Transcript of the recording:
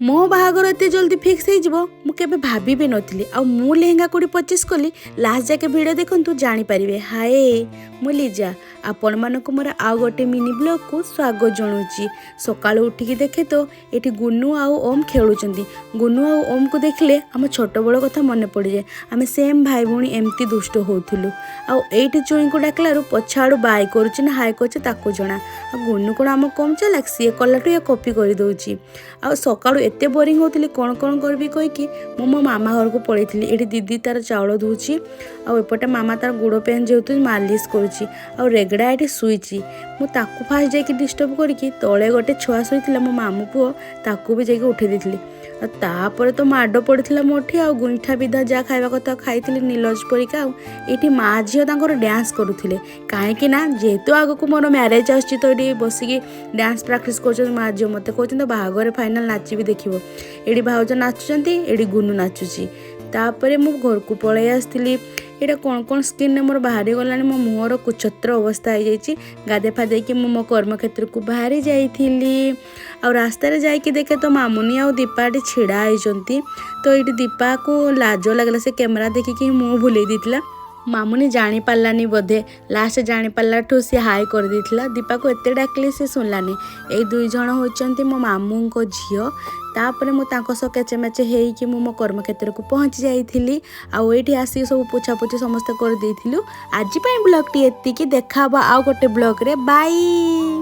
मो बाहागर एत जल्दी फिक्स हो केबे भाभी भी नथिली आ मु लेहेंगा कोडी 25 कली लास्ट जाके वीडियो देखंतु जानि परिबे। हाय मु लिजा आपण मानक मोर आउ गोटे मिनी ब्लॉग को स्वागत जणुची। सकाळु उठिकी देखे तो एठी गुन्नू आउ ओम खेलुचंदी। गुन्नू आउ ओम को देखले हम छोट बड़ कथा मन पड़ जाए। आम सेम भाई भौणी एमती दुष्ट होथिलु। आ एठी चुई को डाकलारु पछाड़ू बाय करूची ना हाय करछ ताको जणा। आ गुन्नू कोन आम कम चलाक सी कलाटू या कॉपी कर दउची। आ सकाळु एते बोरिंग होतिली कोन कोन करबी कहि कि मो मामा घर को पळैथिली। एठी दीदी तार चावल धुची आ एपटे मामा तार गुड़ पेन जेतु मालिश करूची। आ रेगड़ा एठी सुईची। मु ताकू फास्ट जाके डिस्टर्ब करके तले गोटे छुआ शोइथिला मो मामू पुओ ताकू भी जाके उठे देथिली। तापर तो माड पड़ता मोठी आ गुंठा विधा जहाँ खावा कथा खाई नीलज परिका ये माँ झील डांस करुले कहीं जेहेतु आग को मोर म्यारेज आस बसिकी डांस प्राक्ट कर माँ झील मत कहते बाहागर फाइनाल नाची भी देखो ये भाउज नाचुंट ये गुन्नू नाचुची। तापर मु घर को पलि आसती ये कौन कौन स्किन मोर बाहरी गला मो मुहर कुछत्र अवस्था हो जाइए। गाधे फाधे कि मो कर्मक्षेत्र को बाहरी जाइली आ रास्त जाइए देखे तो मामुनी आ दीपा छिड़ा होती। तो ये दीपा को लाज लगला से कैमरा देखिकी मुँह भूल देता। मामुनी जानी पार्लानी बोधे लास्ट जानी पार्लाठू सी हाई कर देथिला। दीपा को एते डाकली से सुनलानी। ए दुई जण होचंती मो मामू को झियो। तापर मु तांको सह केचेमेचे हेइकी मो कर्मक्षेत्र को पहुँची जाइथिली। आ एठी आसी सब पोछापोछी समस्त कर देथिलु। आज ब्लॉग टी एतिकी देखा आउ गोटे ब्लॉग रे बाय।